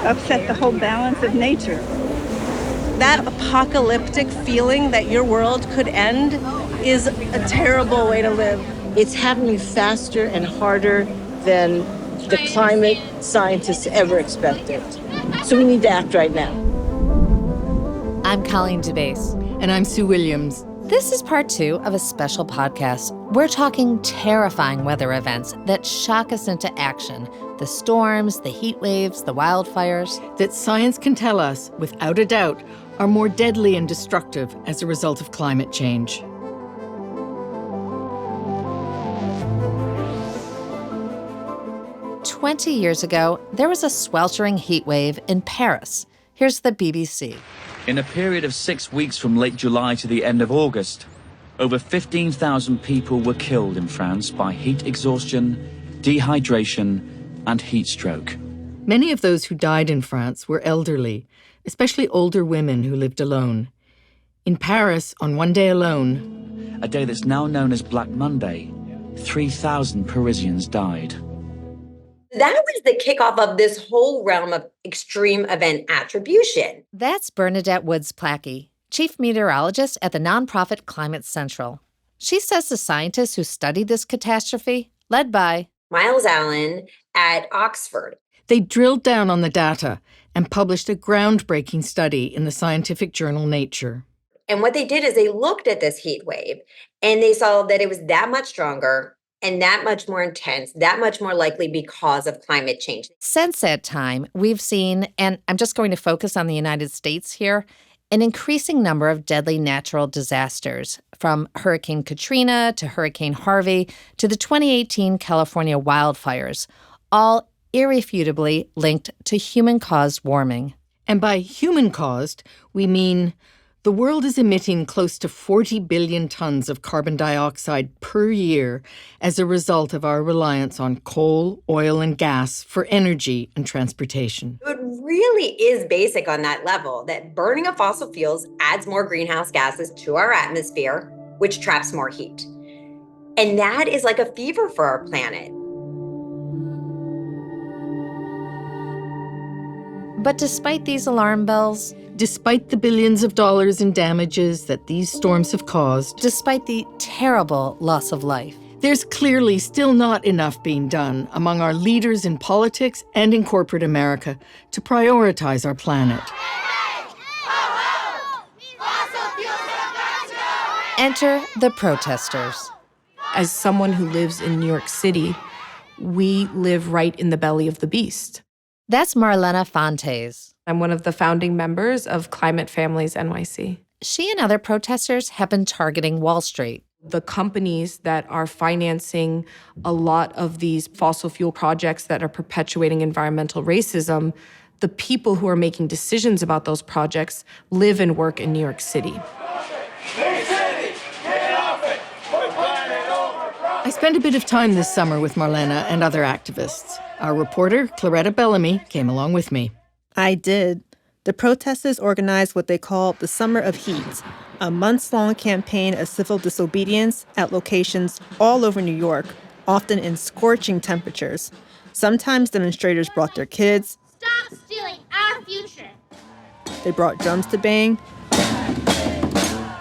upset the whole balance of nature. That apocalyptic feeling that your world could end is a terrible way to live. It's happening faster and harder than the climate scientists ever expected. So we need to act right now. I'm Colleen DeBase. And I'm Sue Williams. This is part 2 of a special podcast. We're talking terrifying weather events that shock us into action. The storms, the heat waves, the wildfires. That science can tell us, without a doubt, are more deadly and destructive as a result of climate change. "20 years ago, there was a sweltering heat wave in Paris. Here's the BBC. In a period of 6 weeks from late July to the end of August, over 15,000 people were killed in France by heat exhaustion, dehydration, and heat stroke. Many of those who died in France were elderly, especially older women who lived alone. In Paris, on one day alone, a day that's now known as Black Monday, 3,000 Parisians died. That was the kickoff of this whole realm of extreme event attribution. That's Bernadette Woods-Plackey, chief meteorologist at the nonprofit Climate Central. She says the scientists who studied this catastrophe, led by Miles Allen at Oxford. They drilled down on the data and published a groundbreaking study in the scientific journal Nature. And what they did is they looked at this heat wave and they saw that it was that much stronger and that much more intense, that much more likely because of climate change. Since that time, we've seen, and I'm just going to focus on the United States here, an increasing number of deadly natural disasters, from Hurricane Katrina to Hurricane Harvey to the 2018 California wildfires, all irrefutably linked to human-caused warming. And by human-caused, we mean the world is emitting close to 40 billion tons of carbon dioxide per year as a result of our reliance on coal, oil, and gas for energy and transportation. It really is basic on that level, that burning of fossil fuels adds more greenhouse gases to our atmosphere, which traps more heat. And that is like a fever for our planet. But despite these alarm bells, despite the billions of dollars in damages that these storms have caused, despite the terrible loss of life, there's clearly still not enough being done among our leaders in politics and in corporate America to prioritize our planet. Enter the protesters. As someone who lives in New York City, we live right in the belly of the beast. That's Marlena Fontes. I'm one of the founding members of Climate Families NYC. She and other protesters have been targeting Wall Street. The companies that are financing a lot of these fossil fuel projects that are perpetuating environmental racism, the people who are making decisions about those projects live and work in New York City. I spent a bit of time this summer with Marlena and other activists. Our reporter, Claretta Bellamy, came along with me. I did. The protesters organized what they called the Summer of Heat, a months-long campaign of civil disobedience at locations all over New York, often in scorching temperatures. Sometimes demonstrators brought their kids. Stop stealing our future. They brought drums to bang.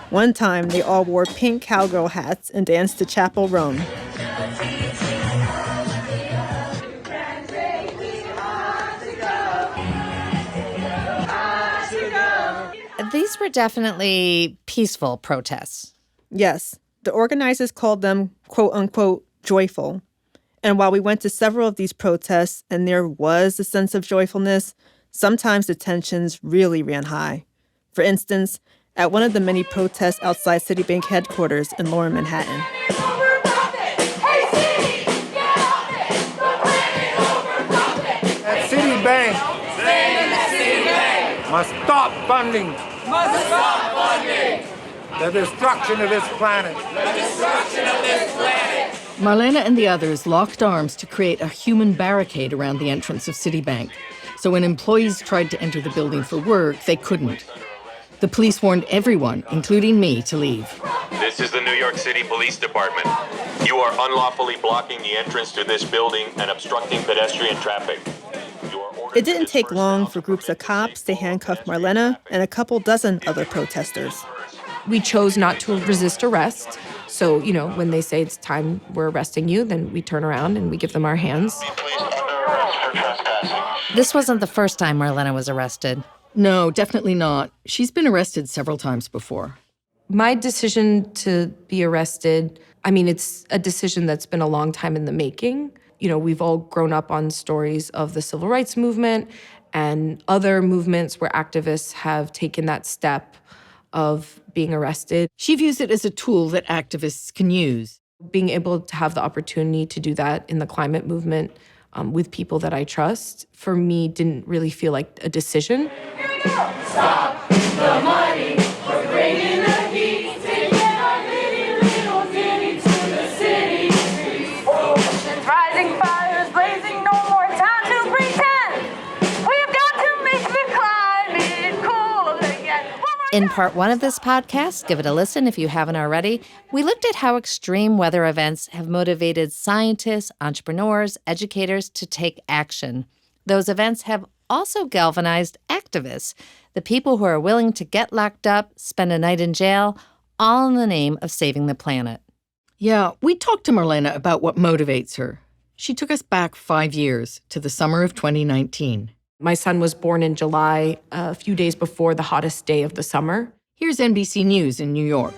One time, they all wore pink cowgirl hats and danced to Chapel Roan. These were definitely peaceful protests. Yes, the organizers called them, quote-unquote, joyful. And while we went to several of these protests and there was a sense of joyfulness, sometimes the tensions really ran high. For instance, at one of the many protests outside Citibank headquarters in Lower Manhattan. At Citibank must stop funding. Must stop funding. The destruction of this planet. The destruction of this planet. Marlena and the others locked arms to create a human barricade around the entrance of Citibank. So when employees tried to enter the building for work, they couldn't. The police warned everyone, including me, to leave. This is the New York City Police Department. You are unlawfully blocking the entrance to this building and obstructing pedestrian traffic. It didn't take long for groups of cops to handcuff Marlena and a couple dozen other protesters. We chose not to resist arrest. So, when they say it's time, we're arresting you, then we turn around and we give them our hands. This wasn't the first time Marlena was arrested. No, definitely not. She's been arrested several times before. My decision to be arrested, it's a decision that's been a long time in the making. We've all grown up on stories of the civil rights movement and other movements where activists have taken that step of being arrested. She views it as a tool that activists can use. Being able to have the opportunity to do that in the climate movement with people that I trust, for me, didn't really feel like a decision. Here we go. Stop the money. We're bringing the heat. Taking our little city to the city streets. Rising fires blazing, no more time to pretend. We've got to make the climate cool again. In part one of this podcast, give it a listen if you haven't already, we looked at how extreme weather events have motivated scientists, entrepreneurs, educators to take action. Those events have also galvanized activists, the people who are willing to get locked up, spend a night in jail, all in the name of saving the planet. Yeah, we talked to Marlena about what motivates her. She took us back 5 years to the summer of 2019. My son was born in July, a few days before the hottest day of the summer. Here's NBC News in New York.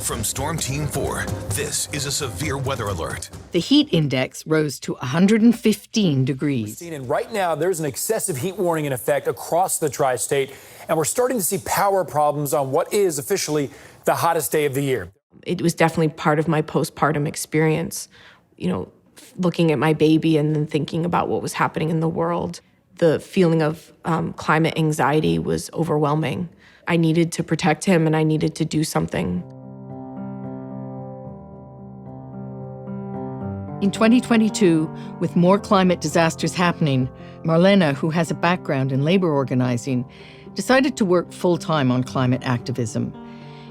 From Storm Team 4, this is a severe weather alert. The heat index rose to 115 degrees. And right now, there's an excessive heat warning in effect across the tri-state, and we're starting to see power problems on what is officially the hottest day of the year. It was definitely part of my postpartum experience, looking at my baby and then thinking about what was happening in the world. The feeling of climate anxiety was overwhelming. I needed to protect him and I needed to do something. In 2022, with more climate disasters happening, Marlena, who has a background in labor organizing, decided to work full-time on climate activism.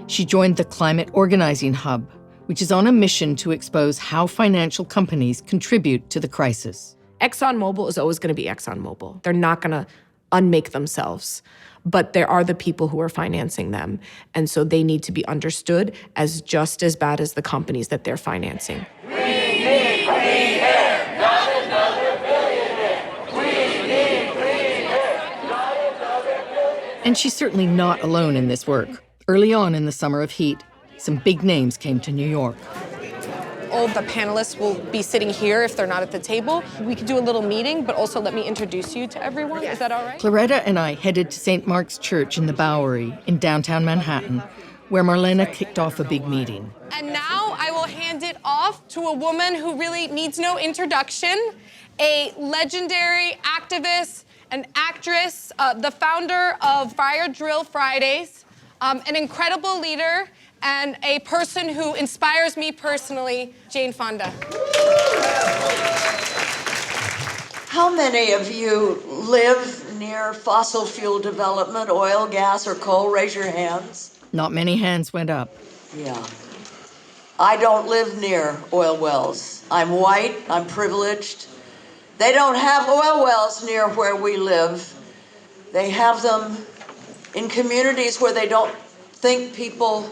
She joined the Climate Organizing Hub, which is on a mission to expose how financial companies contribute to the crisis. ExxonMobil is always going to be ExxonMobil. They're not going to unmake themselves. But there are the people who are financing them. And so they need to be understood as just as bad as the companies that they're financing. We need clean air, not another billionaire. We need clean air, not another billionaire. And she's certainly not alone in this work. Early on in the summer of heat, some big names came to New York. All the panelists will be sitting here if they're not at the table. We could do a little meeting, but also let me introduce you to everyone. Is that all right? Claretta and I headed to St. Mark's Church in the Bowery in downtown Manhattan, where Marlena kicked off a big meeting. And now I will hand it off to a woman who really needs no introduction, a legendary activist, an actress, the founder of Fire Drill Fridays, an incredible leader, and a person who inspires me personally, Jane Fonda. How many of you live near fossil fuel development, oil, gas, or coal? Raise your hands. Not many hands went up. Yeah. I don't live near oil wells. I'm white, I'm privileged. They don't have oil wells near where we live. They have them in communities where they don't think people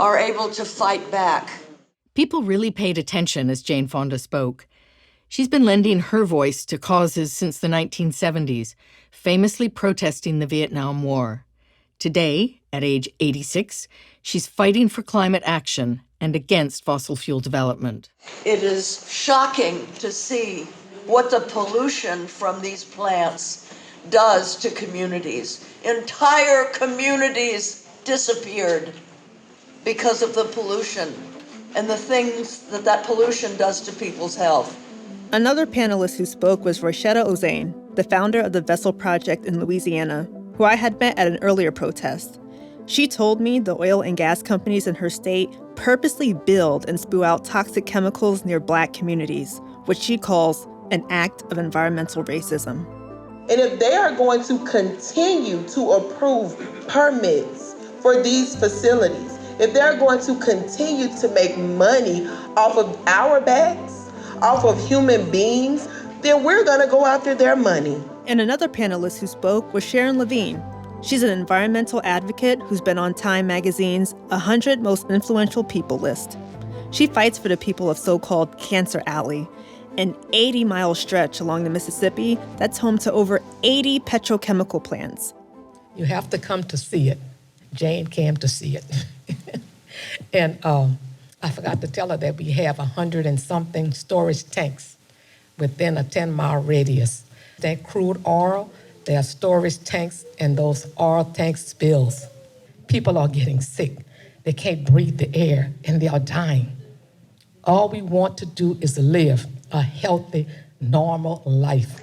are able to fight back. People really paid attention as Jane Fonda spoke. She's been lending her voice to causes since the 1970s, famously protesting the Vietnam War. Today, at age 86, she's fighting for climate action and against fossil fuel development. It is shocking to see what the pollution from these plants does to communities. Entire communities disappeared because of the pollution and the things that pollution does to people's health. Another panelist who spoke was Rochetta Ozane, the founder of the Vessel Project in Louisiana, who I had met at an earlier protest. She told me the oil and gas companies in her state purposely build and spew out toxic chemicals near Black communities, which she calls an act of environmental racism. And if they are going to continue to approve permits for these facilities, if they're going to continue to make money off of our backs, off of human beings, then we're going to go after their money. And another panelist who spoke was Sharon Levine. She's an environmental advocate who's been on Time magazine's 100 Most Influential People list. She fights for the people of so-called Cancer Alley, an 80-mile stretch along the Mississippi that's home to over 80 petrochemical plants. You have to come to see it. Jane came to see it. And I forgot to tell her that we have 100 and something storage tanks within a 10-mile radius. That crude oil, there are storage tanks, and those oil tank spills. People are getting sick. They can't breathe the air, and they are dying. All we want to do is live a healthy, normal life.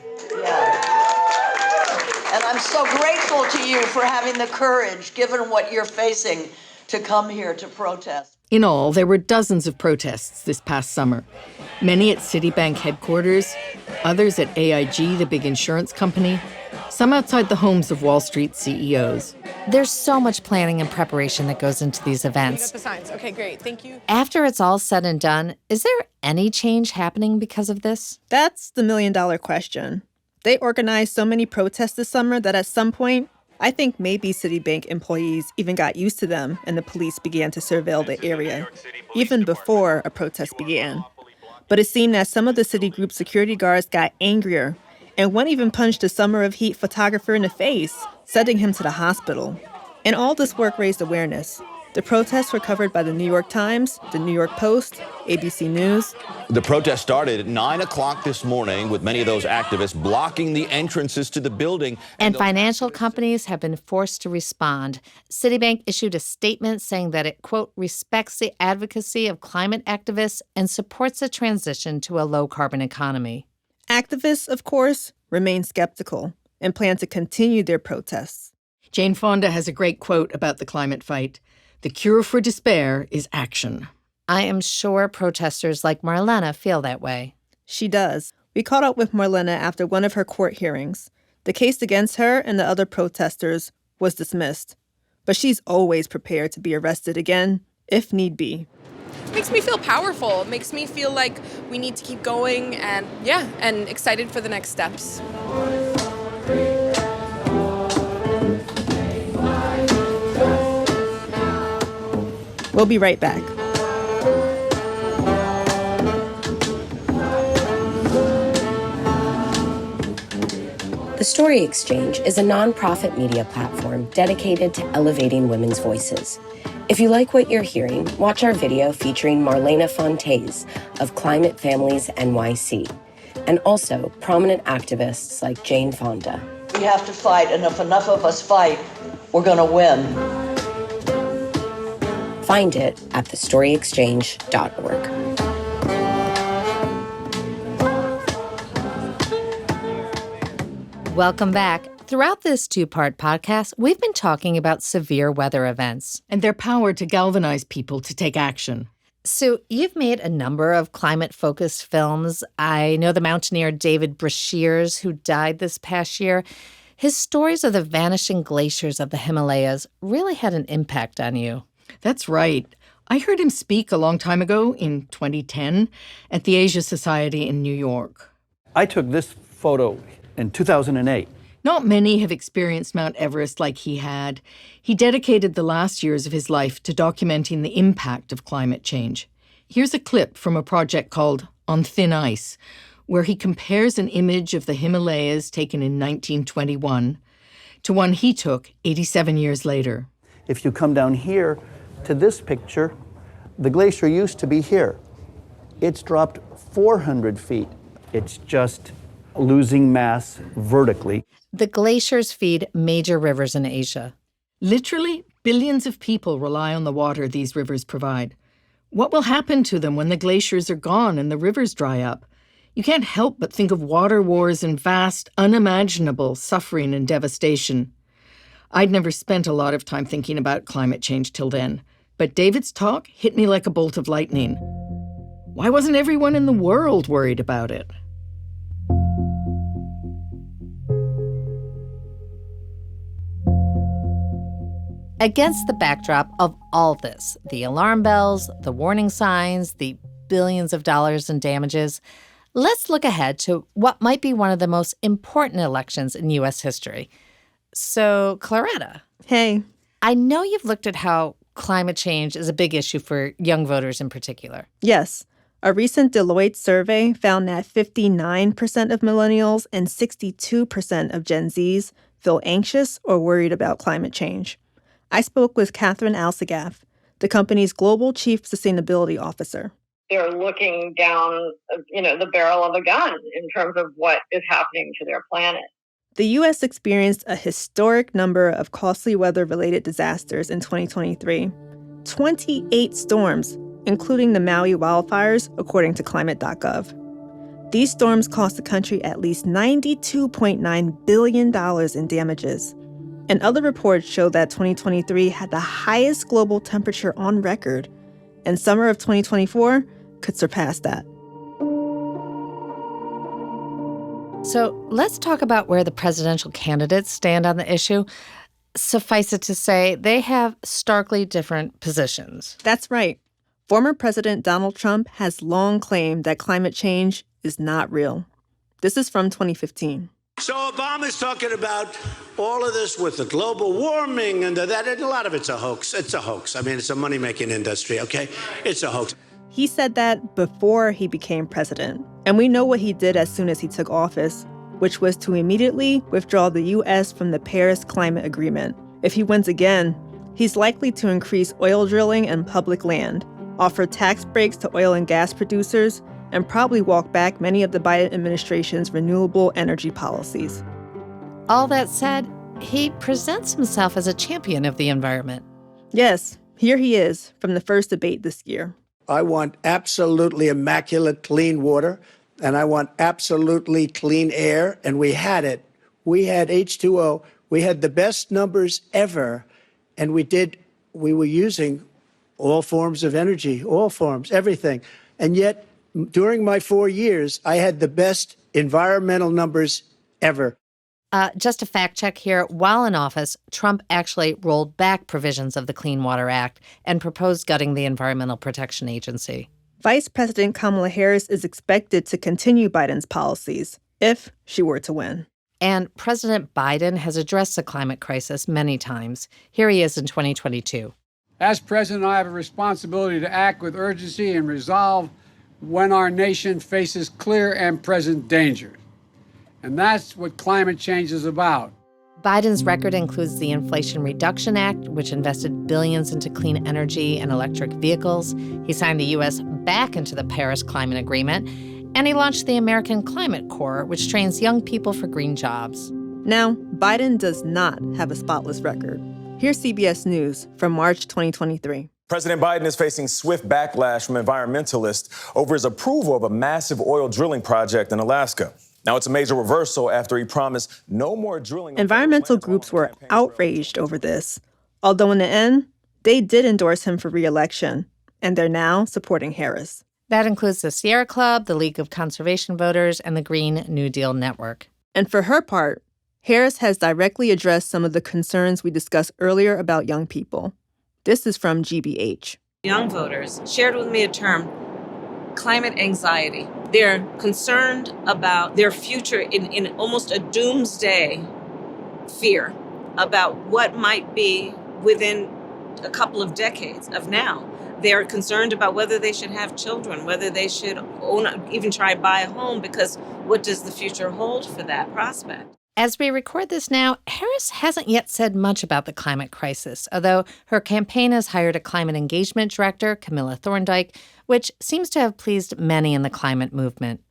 And I'm so grateful to you for having the courage, given what you're facing, to come here to protest. In all, there were dozens of protests this past summer. Many at Citibank headquarters, others at AIG, the big insurance company, some outside the homes of Wall Street CEOs. There's so much planning and preparation that goes into these events. You got the signs. Okay, great. Thank you. After it's all said and done, is there any change happening because of this? That's the million-dollar question. They organized so many protests this summer that at some point, I think maybe Citibank employees even got used to them and the police began to surveil the area, even before a protest began. But it seemed that some of the Citigroup security guards got angrier, and one even punched a Summer of Heat photographer in the face, sending him to the hospital. And all this work raised awareness. The protests were covered by the New York Times, the New York Post, ABC News. The protest started at 9 o'clock this morning with many of those activists blocking the entrances to the building. And financial companies have been forced to respond. Citibank issued a statement saying that it, quote, respects the advocacy of climate activists and supports a transition to a low-carbon economy. Activists, of course, remain skeptical and plan to continue their protests. Jane Fonda has a great quote about the climate fight. The cure for despair is action. I am sure protesters like Marlena feel that way. She does. We caught up with Marlena after one of her court hearings. The case against her and the other protesters was dismissed. But she's always prepared to be arrested again, if need be. It makes me feel powerful. It makes me feel like we need to keep going and excited for the next steps. We'll be right back. The Story Exchange is a nonprofit media platform dedicated to elevating women's voices. If you like what you're hearing, watch our video featuring Marlena Fontaise of Climate Families NYC, and also prominent activists like Jane Fonda. We have to fight, and if enough of us fight, we're going to win. Find it at thestoryexchange.org. Welcome back. Throughout this two-part podcast, we've been talking about severe weather events and their power to galvanize people to take action. So you've made a number of climate-focused films. I know the mountaineer David Brashears, who died this past year. His stories of the vanishing glaciers of the Himalayas really had an impact on you. That's right. I heard him speak a long time ago in 2010 at the Asia Society in New York. I took this photo in 2008. Not many have experienced Mount Everest like he had. He dedicated the last years of his life to documenting the impact of climate change. Here's a clip from a project called On Thin Ice, where he compares an image of the Himalayas taken in 1921 to one he took 87 years later. If you come down here to this picture, the glacier used to be here. It's dropped 400 feet. It's just losing mass vertically. The glaciers feed major rivers in Asia. Literally, billions of people rely on the water these rivers provide. What will happen to them when the glaciers are gone and the rivers dry up? You can't help but think of water wars and vast, unimaginable suffering and devastation. I'd never spent a lot of time thinking about climate change till then, but David's talk hit me like a bolt of lightning. Why wasn't everyone in the world worried about it? Against the backdrop of all this, the alarm bells, the warning signs, the billions of dollars in damages, Let's look ahead to what might be one of the most important elections in U.S. history. So, Claretta. Hey. I know you've looked at how climate change is a big issue for young voters in particular. Yes. A recent Deloitte survey found that 59% of millennials and 62% of Gen Zs feel anxious or worried about climate change. I spoke with Catherine Alsagaff, the company's global chief sustainability officer. They're looking down, the barrel of a gun in terms of what is happening to their planet. The U.S. experienced a historic number of costly weather-related disasters in 2023. 28 storms, including the Maui wildfires, according to climate.gov. These storms cost the country at least $92.9 billion in damages. And other reports show that 2023 had the highest global temperature on record, and summer of 2024 could surpass that. So let's talk about where the presidential candidates stand on the issue. Suffice it to say, they have starkly different positions. That's right. Former President Donald Trump has long claimed that climate change is not real. This is from 2015. So Obama's talking about all of this with the global warming and that, and a lot of it's a hoax. It's a hoax. I mean, it's a money-making industry, okay? It's a hoax. He said that before he became president. And we know what he did as soon as he took office, which was to immediately withdraw the U.S. from the Paris Climate Agreement. If he wins again, he's likely to increase oil drilling and public land, offer tax breaks to oil and gas producers, and probably walk back many of the Biden administration's renewable energy policies. All that said, he presents himself as a champion of the environment. Yes, here he is from the first debate this year. I want absolutely immaculate clean water, and I want absolutely clean air, and we had it. We had H2O. We had the best numbers ever, and we were using all forms of energy, all forms, everything. And yet, during my 4 years, I had the best environmental numbers ever. Just a fact check here. While in office, Trump actually rolled back provisions of the Clean Water Act and proposed gutting the Environmental Protection Agency. Vice President Kamala Harris is expected to continue Biden's policies if she were to win. And President Biden has addressed the climate crisis many times. Here he is in 2022. As president, I have a responsibility to act with urgency and resolve when our nation faces clear and present dangers. And that's what climate change is about. Biden's record includes the Inflation Reduction Act, which invested billions into clean energy and electric vehicles. He signed the U.S. back into the Paris Climate Agreement. And he launched the American Climate Corps, which trains young people for green jobs. Now, Biden does not have a spotless record. Here's CBS News from March 2023. President Biden is facing swift backlash from environmentalists over his approval of a massive oil drilling project in Alaska. Now, it's a major reversal after he promised no more drilling. Environmental groups were outraged over this, although in the end, they did endorse him for re-election, and they're now supporting Harris. That includes the Sierra Club, the League of Conservation Voters, and the Green New Deal Network. And for her part, Harris has directly addressed some of the concerns we discussed earlier about young people. This is from GBH. Young voters shared with me a term, climate anxiety. They're concerned about their future in almost a doomsday fear about what might be within a couple of decades of now. They're concerned about whether they should have children, whether they should even try to buy a home, because what does the future hold for that prospect? As we record this now, Harris hasn't yet said much about the climate crisis, although her campaign has hired a climate engagement director, Camilla Thorndike, which seems to have pleased many in the climate movement.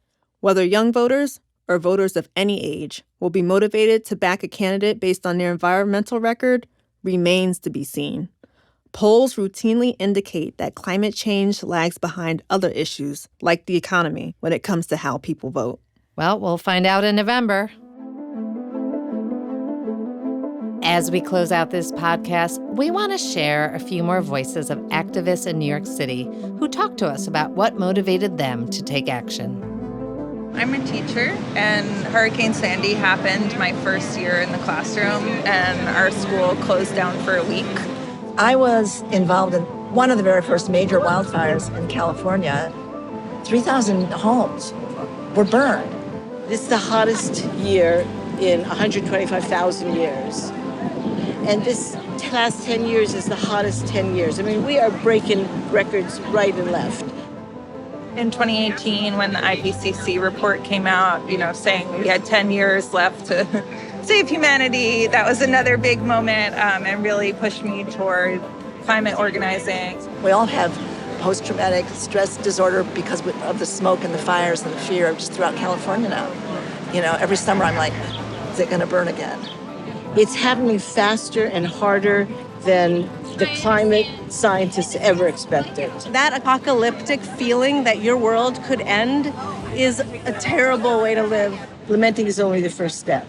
Whether young voters or voters of any age will be motivated to back a candidate based on their environmental record remains to be seen. Polls routinely indicate that climate change lags behind other issues, like the economy, when it comes to how people vote. Well, we'll find out in November. As we close out this podcast, we want to share a few more voices of activists in New York City who talked to us about what motivated them to take action. I'm a teacher, and Hurricane Sandy happened my first year in the classroom, and our school closed down for a week. I was involved in one of the very first major wildfires in California, 3,000 homes were burned. This is the hottest year in 125,000 years. And this last 10 years is the hottest 10 years. I mean, we are breaking records right and left. In 2018, when the IPCC report came out, saying we had 10 years left to save humanity, that was another big moment and really pushed me toward climate organizing. We all have post-traumatic stress disorder because of the smoke and the fires and the fear just throughout California now. Every summer I'm like, is it going to burn again? It's happening faster and harder than the climate scientists ever expected. That apocalyptic feeling that your world could end is a terrible way to live. Lamenting is only the first step.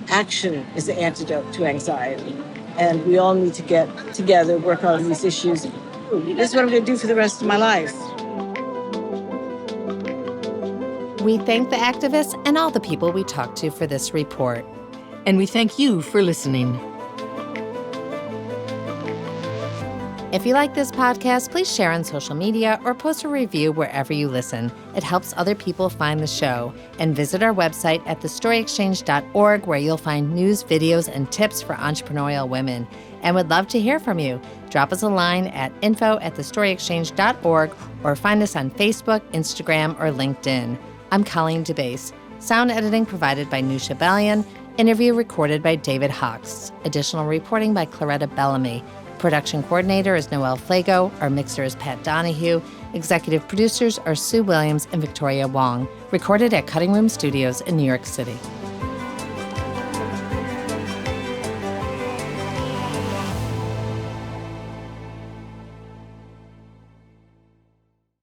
Action is the antidote to anxiety. And we all need to get together, work on these issues. This is what I'm going to do for the rest of my life. We thank the activists and all the people we talked to for this report. And we thank you for listening. If you like this podcast, please share on social media or post a review wherever you listen. It helps other people find the show. And visit our website at thestoryexchange.org, where you'll find news, videos, and tips for entrepreneurial women. And would love to hear from you. Drop us a line at info@thestoryexchange.org or find us on Facebook, Instagram, or LinkedIn. I'm Colleen DeBase. Sound editing provided by Nusha Balian. Interview recorded by David Hawks. Additional reporting by Claretta Bellamy. Production coordinator is Noelle Flago. Our mixer is Pat Donahue. Executive producers are Sue Williams and Victoria Wong. Recorded at Cutting Room Studios in New York City.